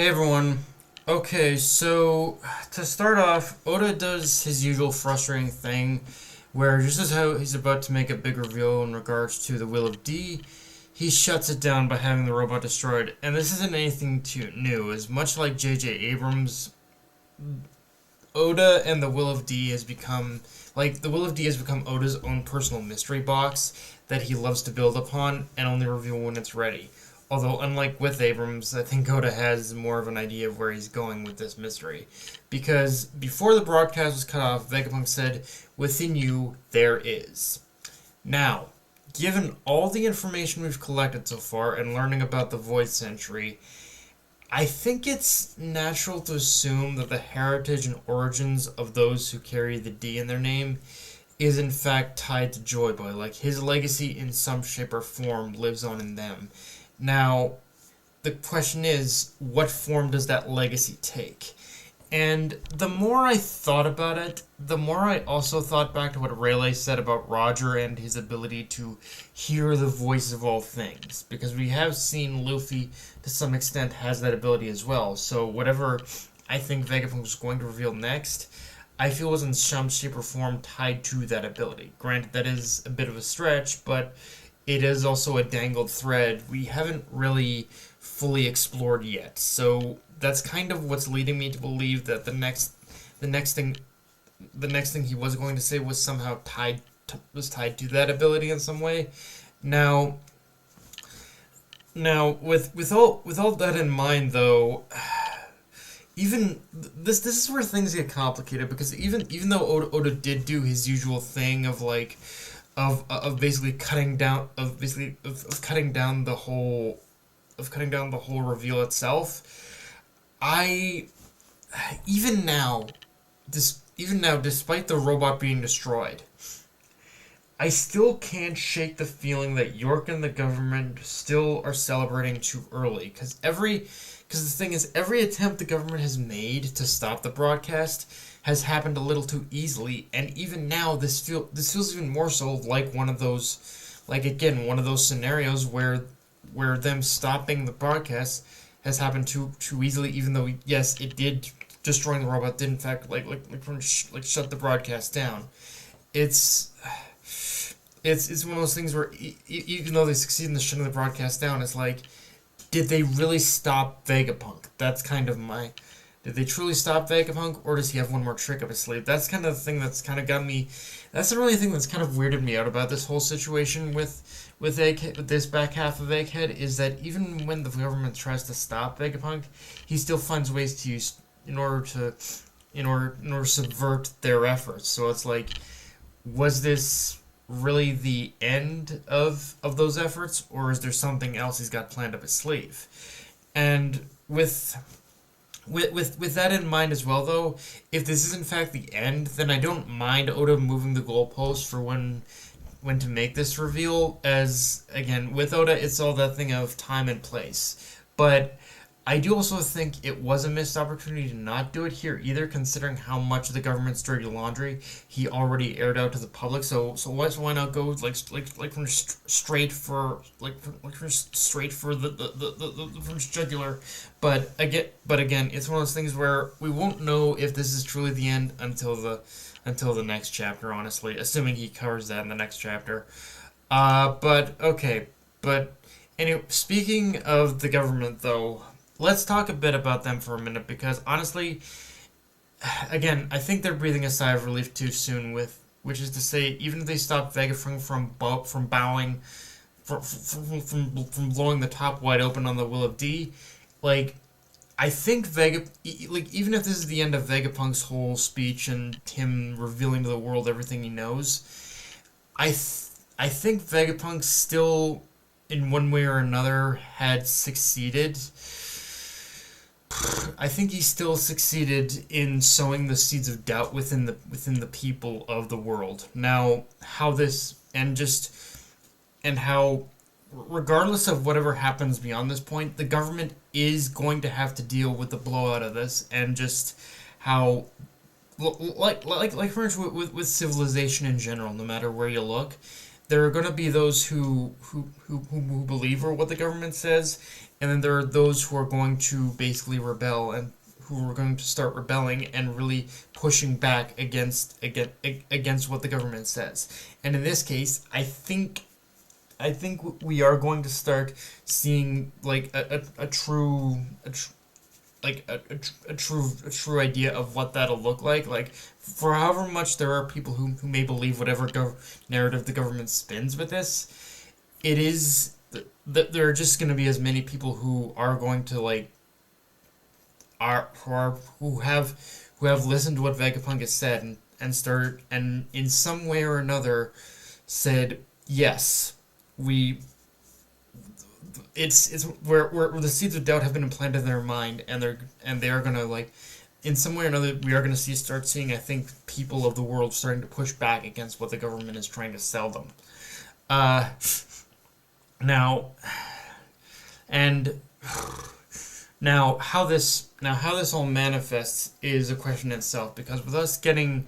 everyone. Okay, so to start off, Oda does his usual frustrating thing where just as how he's about to make a big reveal in regards to the Will of D, he shuts it down by having the robot destroyed. And this isn't anything too new, as much like J.J. Abrams, Oda and the Will of D has become the Will of D has become Oda's own personal mystery box that he loves to build upon and only reveal when it's ready. Although, unlike with Abrams, I think Oda has more of an idea of where he's going with this mystery. Because before the broadcast was cut off, Vegapunk said, "Within you, there is." Now, given all the information we've collected so far and learning about the Void Century, I think it's natural to assume that the heritage and origins of those who carry the D in their name is in fact tied to Joy Boy. Like, his legacy in some shape or form lives on in them. Now, the question is, what form does that legacy take? And the more I thought about it, the more I also thought back to what Rayleigh said about Roger and his ability to hear the voice of all things. Because we have seen Luffy, to some extent, has that ability as well. So whatever I think Vegapunk was going to reveal next, I feel was in some shape or form tied to that ability. Granted, that is a bit of a stretch, but it is also a dangled thread we haven't really fully explored yet. So that's kind of what's leading me to believe that the next thing he was going to say was somehow tied to that ability in some way. Now with all that in mind, though, even this is where things get complicated, because even though Oda did do his usual thing of basically cutting down the whole reveal itself, even now, despite the robot being destroyed, I still can't shake the feeling that York and the government still are celebrating too early. Because the thing is, every attempt the government has made to stop the broadcast has happened a little too easily, and even now, this feels even more so like one of those scenarios where them stopping the broadcast has happened too easily. Even though, yes, it did, destroying the robot did in fact shut the broadcast down. It's one of those things where even though they succeed in the shutting the broadcast down, it's like, did they really stop Vegapunk? That's kind of my... Did they truly stop Vegapunk, or does he have one more trick up his sleeve? That's kind of the thing that's kind of got me... That's the only thing that's kind of weirded me out about this whole situation with this back half of Egghead, is that even when the government tries to stop Vegapunk, he still finds ways to use... in order to subvert their efforts. So it's like, was this really the end of those efforts, or is there something else he's got planned up his sleeve? And with that in mind as well, though, if this is in fact the end, then I don't mind Oda moving the goalpost for when to make this reveal, as, again, with Oda, it's all that thing of time and place. But I do also think it was a missed opportunity to not do it here either, considering how much of the government's dirty laundry he already aired out to the public. So why not go from straight for the jugular? But again, it's one of those things where we won't know if this is truly the end until the next chapter. Honestly, assuming he covers that in the next chapter. But anyway, speaking of the government, though, let's talk a bit about them for a minute, because honestly, again, I think they're breathing a sigh of relief too soon, which is to say, even if they stop Vegapunk from blowing the top wide open on the Will of D, I think even if this is the end of Vegapunk's whole speech and him revealing to the world everything he knows, I think Vegapunk still, in one way or another, had succeeded. I think he still succeeded in sowing the seeds of doubt within the people of the world. Now, how, regardless of whatever happens beyond this point, the government is going to have to deal with the blowout of this, and just how, like for instance, with civilization in general, no matter where you look, there are going to be those who believe what the government says, and then there are those who are going to basically rebel and who are going to start rebelling and really pushing back against what the government says. And in this case, I think we are going to start seeing like a true like a true idea of what that'll look like. Like, for however much there are people who may believe whatever narrative the government spins with this, it is there are just going to be as many people who are going to like who have listened to what Vegapunk has said and start and in some way or another said yes, we it's where the seeds of doubt have been implanted in their mind, and they are gonna like in some way or another we are gonna start seeing, I think, people of the world starting to push back against what the government is trying to sell them. Uh, now and how this all manifests is a question in itself, because with us getting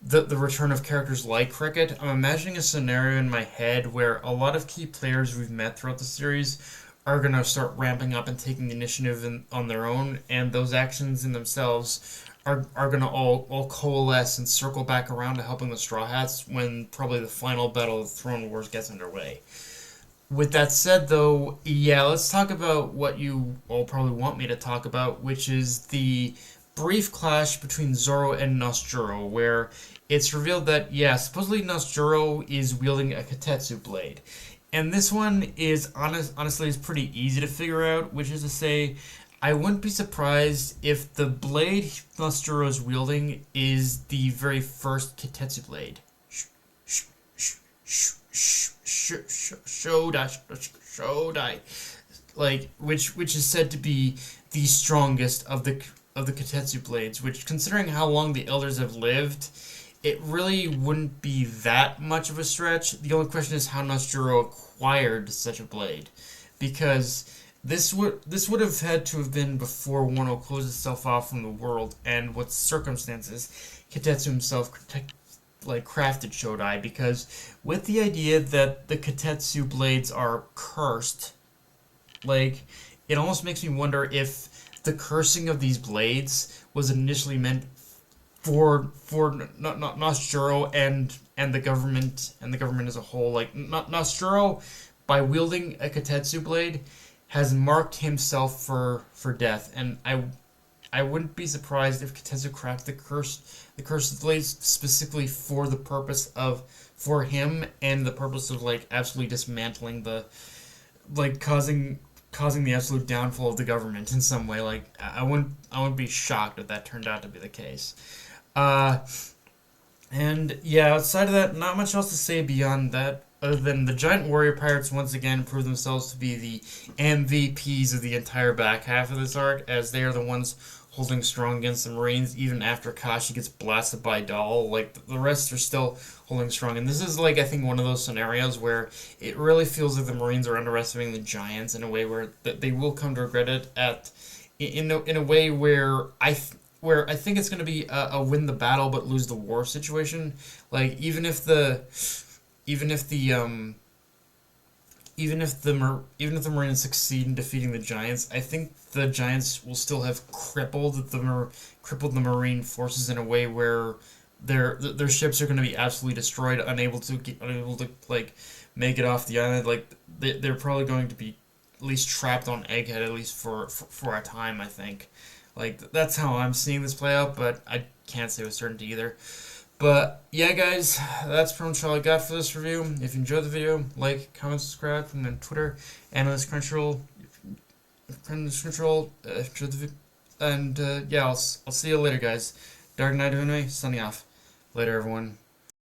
the return of characters like Cricket, I'm imagining a scenario in my head where a lot of key players we've met throughout the series are going to start ramping up and taking the initiative on their own, and those actions in themselves are going to all coalesce and circle back around to helping the Straw Hats when probably the final battle of the Throne Wars gets underway. With that said, though, yeah, let's talk about what you all probably want me to talk about, which is the brief clash between Zoro and Noskuro, where it's revealed that, yeah, supposedly Noskuro is wielding a Katetsu blade. And this one is, honestly, is pretty easy to figure out, which is to say, I wouldn't be surprised if the blade Noskuro is wielding is the very first Katetsu blade. Shodai, like which is said to be the strongest of the Katetsu blades. Which, considering how long the elders have lived, it really wouldn't be that much of a stretch. The only question is how Noskuro acquired such a blade, because this would have had to have been before Wano closed itself off from the world, and what circumstances Katetsu himself crafted Shodai, because with the idea that the Katetsu blades are cursed, like, it almost makes me wonder if the cursing of these blades was initially meant for Noskuro and the government as a whole. Like, Noskuro, by wielding a Katetsu blade, has marked himself for death, and I wouldn't be surprised if Katetsu crafted the cursed blades specifically for the purpose of, for him, and the purpose of like absolutely dismantling the, like, causing the absolute downfall of the government in some way. Like, I wouldn't be shocked if that turned out to be the case. And yeah, outside of that, not much else to say beyond that, other than the Giant Warrior Pirates once again prove themselves to be the MVPs of the entire back half of this arc, as they are the ones holding strong against the Marines, even after Kashi gets blasted by Doll. Like, the rest are still holding strong. And this is, like, I think one of those scenarios where it really feels like the Marines are underestimating the Giants in a way where they will come to regret it in a way where I think it's going to be a win the battle but lose the war situation. Like, even if the Marines succeed in defeating the Giants, I think the Giants will still have crippled the Marine forces in a way where their ships are going to be absolutely destroyed, unable to like make it off the island. Like, they're probably going to be at least trapped on Egghead, at least for a time, I think. Like, that's how I'm seeing this play out, but I can't say with certainty either. But yeah, guys, that's pretty much all I got for this review. If you enjoyed the video, like, comment, subscribe. From on Twitter, Analyst Crunchyroll, and yeah, I'll see you later, guys. Dark Knight of Anime, signing off. Later, everyone.